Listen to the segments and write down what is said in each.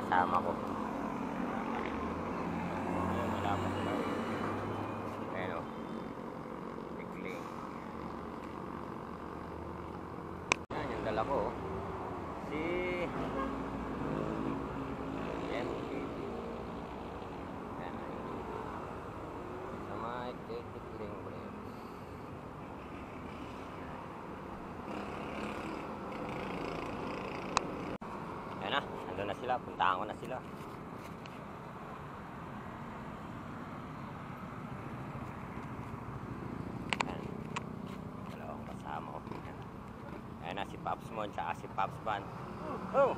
kasama ko. Ayun, wala pa sila. Ayun o. Bigling. Yan yung dala ko. Si MTV. Yan ay sa may Bigling Bread. Yan na, nandun na sila. Puntahan ko na sila. Yan. Dalawang kasama ko. Ayan na si Pops Mon tsaka si Pops Van. Oh!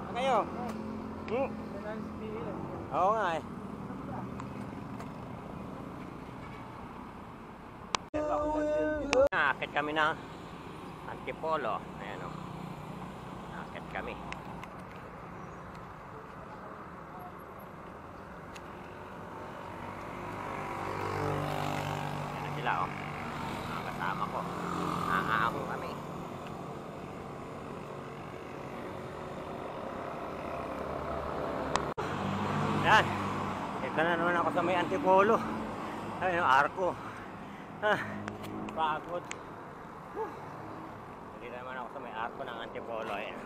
Ano kayo? Oo nga eh. Nakakit kami ng Antipolo. Ayan o. Nakakit kami. Ayan na sila o. Mga kasama ko. Nakakaako kami. Yan. Ito na naman ako sa may Antipolo. Ayun yung arko. Pagod. Hindi naman ako sa may arko ng Antipolo. Ayan.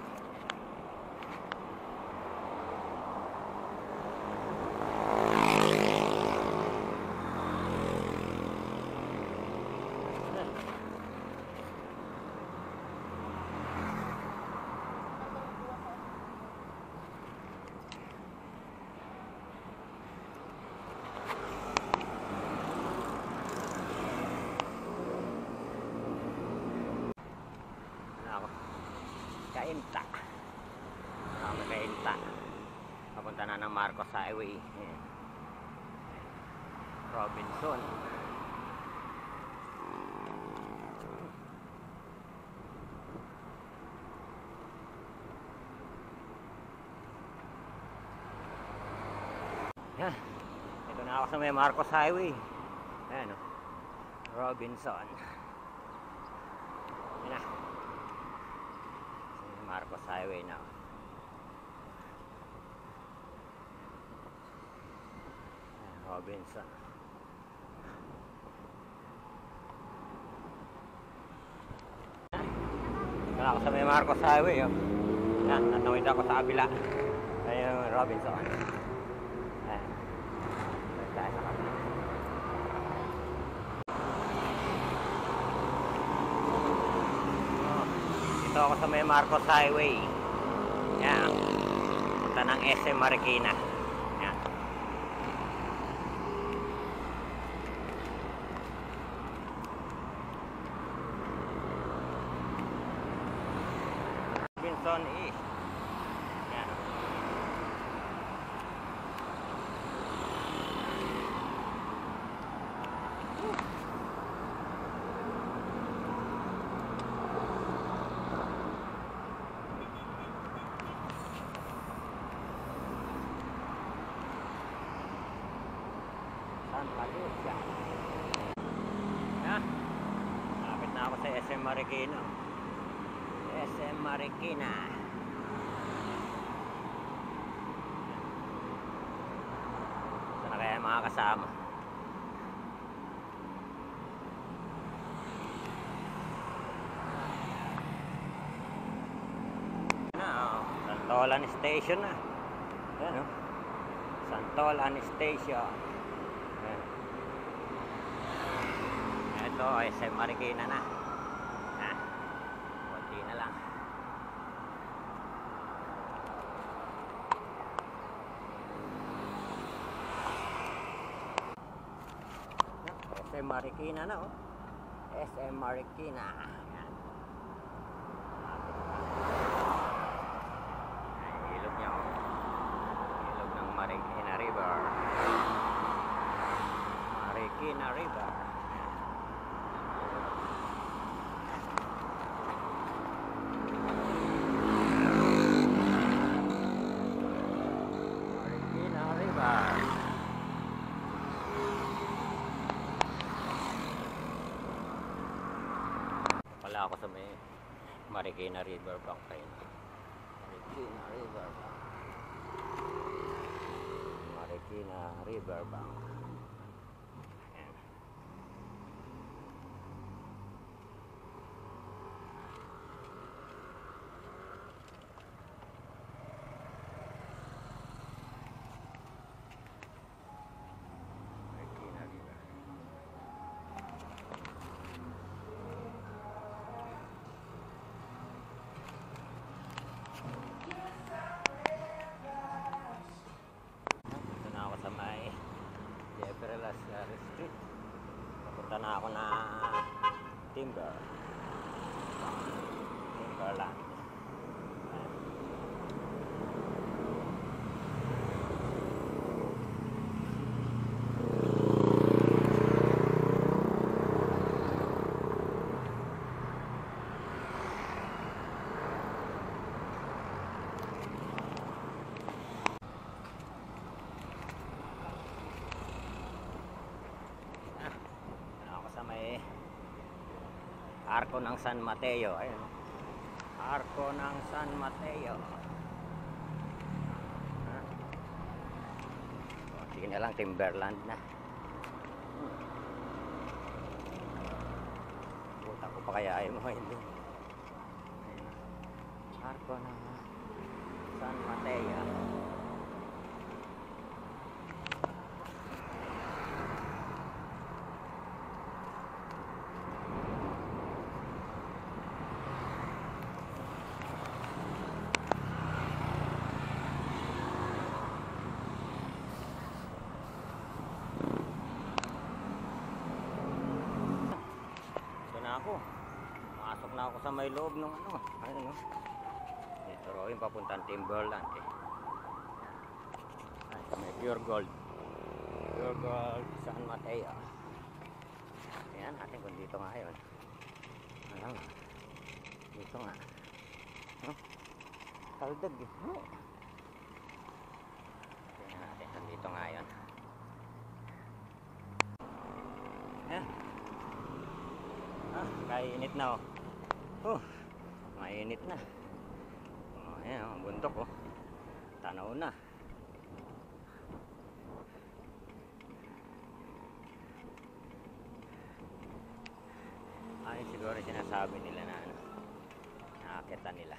Kainta. Kainta. Papunta na ng Marcos Highway. Ayan. Robinson. Yan. Ito na ako sa may Marcos Highway. Ayan o. Robinson. Yan na. Marcos Highway now. Robinson. Ito na ako sa may Marcos Highway. Oh. Yan, natawid ako sa kabila. Ayun, Robinson. Ayan. Tayo sa kabila. Ito ako sa may Marcos Highway. Yan. Punta ng SM Marikina. Yan. Robinson East. Yan. Santa Lucia. Yan. Lapit na ako sa SM Marikina. SM Marikina. Saan na kaya mga kasama? Santolan Station na. Ayan o. Santolan Station. Ayan. Ito, SM Marikina na. Kunti na lang. SM Marikina na o. SM Marikina. Ayan. Ilog niya o. Ilog ng Marikina River. Marikina River. Marikina River. Wala ako sa may Marikina River Bank. Marikina River Bank. riverbank. Ayan. Marikina River. Punta na ako sa may Jeffrey Lascari Street. Papunta na ako na Timberland. Ako sa may Arco ng San Mateo. Ayun. Arco ng San Mateo. Sige na lang, Timberland na. Buta ko pa kaya ayaw mo hindi. Arco ng San Mateo. Masok na ako sa may loob ng ano. Ayun, no? Ito rin papuntang Timberland eh. Ay, may Pure Gold San Mateo. Tingnan natin kung dito nga yun. Ano nga, dito nga, no? Kaldag eh, no? Tingnan natin kung dito nga yun. Ayan. Kainit na oh. Mainit na. Ayan oh, bundok oh. Tanaw na. Ay siguro sinasabi nila na ano, nakakita nila.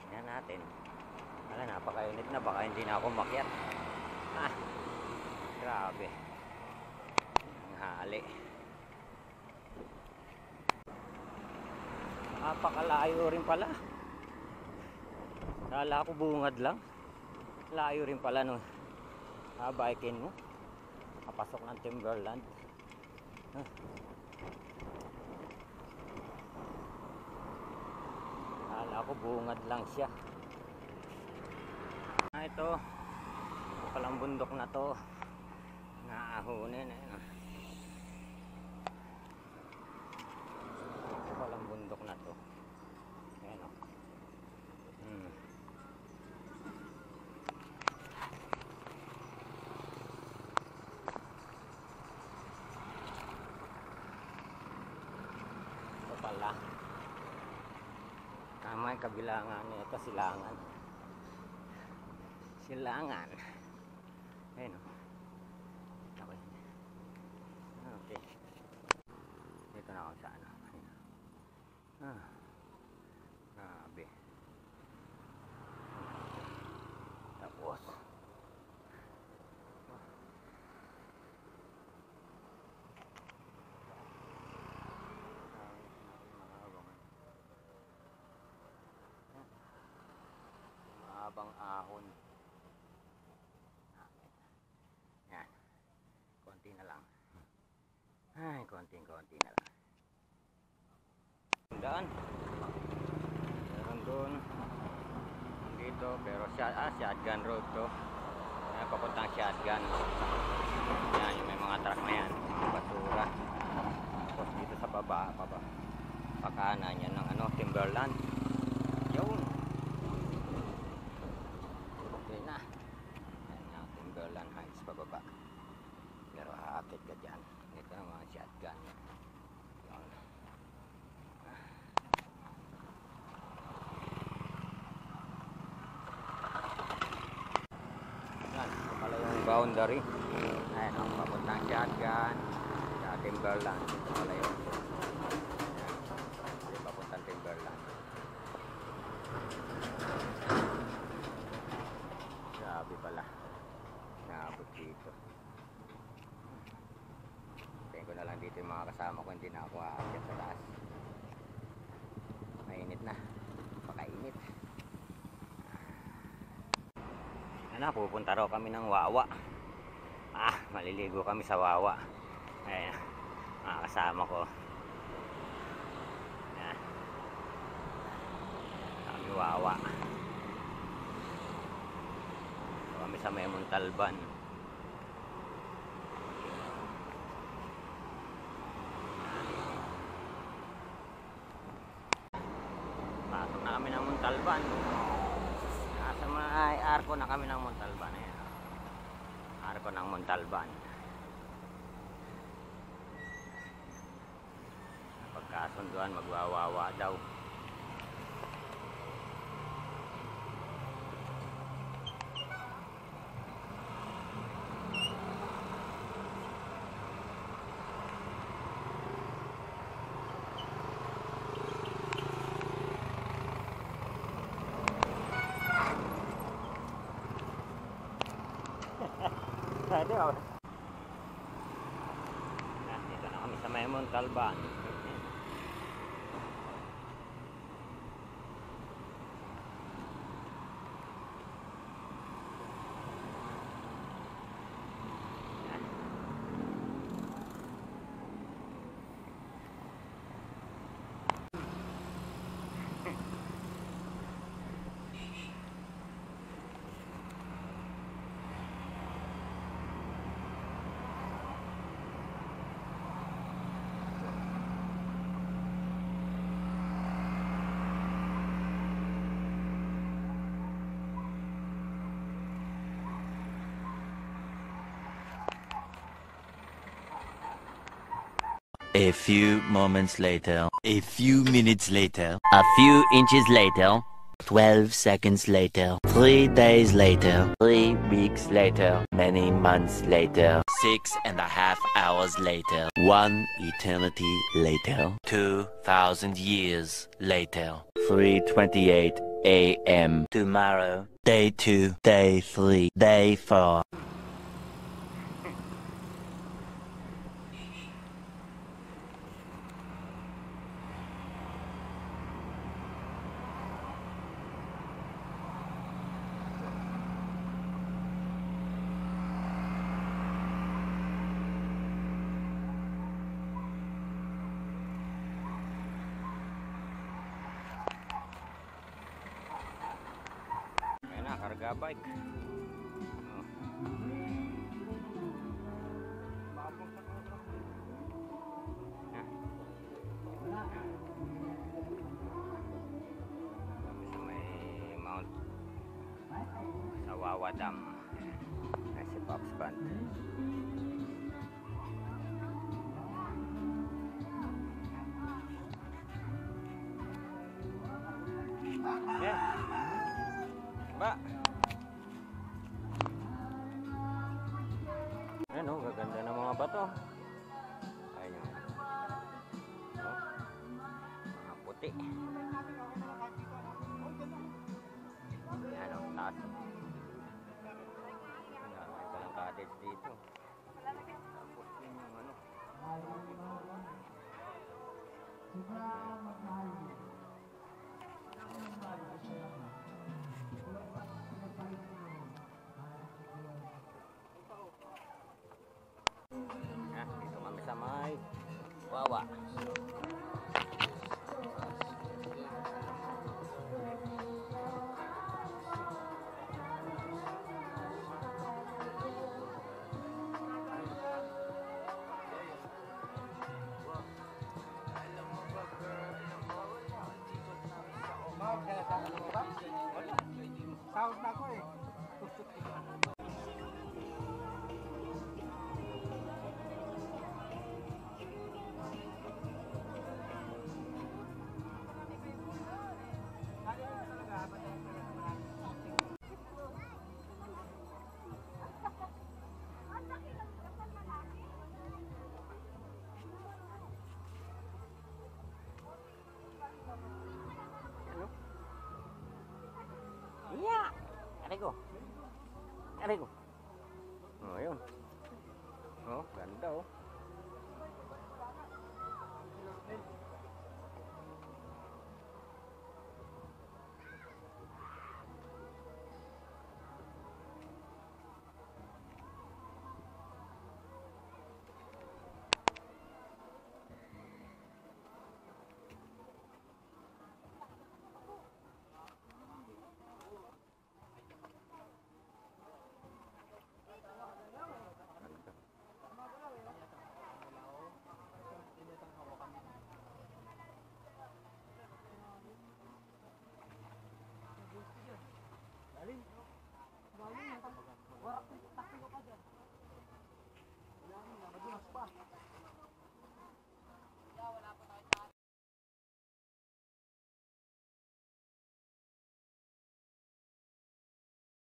Tingnan natin. Wala, napakainit na, baka hindi na ako makyat. Grabe. Hali. Napakalayo rin pala. Kala ko bungad lang. Layo rin pala no. Bikin mo. Kapasok ng Timberland. Kala ko bungad lang siya. Ito. Palang bundok na to. Naahunin eh. Palang bundok na to. Ayan o. Ito pala. Tama yung kabilangan nito, silangan. Silangan. Ayan o. Okay. Dito na ako sa ano. Grabe. Tapos mahabang ahon. Yan. Konti na lang. Ay, konting-konti na lang. Daan. Meron doon. Dito, pero shotgun road to. Ayan, papuntang shotgun. Yan, yung may mga truck na yan. Basura. Tapos dito sa baba, pakanan yan ng ano, Timberland. Yun. Okay na. Yan yung Timberland Heights pababa. Pero haakit ka dyan. Ito ang mga shotgun. Yun. boundary. Ayan o, papuntang Shotgun sa Timberland. Ito pala yun. Ayan, papuntang Timberland. Grabe pala, naabot dito. Tingin ko na lang dito yung mga kasama ko, hindi na ako aakyat sa taas. Mainit na, pakainit. Ano, pupunta raw kami ng Wawa. Maliligo kami sa Wawa. Ayan, mga kasama ko. Ayan, kami Wawa. Kami sa may Montalban. Pasok na kami ng Montalban. Nasa may arko na kami ng Montalban. Ayan. Arko ng Montalban. Pagkasunduan, magwawawa daw. Dito na kami sa may Montalban. A few moments later. A few minutes later. A few inches later. 12 seconds later. 3 days later. 3 weeks later. Many months later. 6.5 hours later. 1 eternity later. 2,000 years later. 3:28 a.m. Tomorrow. Day 2. Day 3. Day 4. Karga bike. May Mount sa Wawa Dam. Ay, si Pops Band. Ba? Ayan o, gaganda ng mga bato. Ayan yun. Mga puti. Ayan o, taas. May palang cottage dito. Tapos yun yung ano. Dito kami sa may Wawa. Sahod na ako eh. Aray ko. Aray ko. Oh, yun. Oh, ganda oh.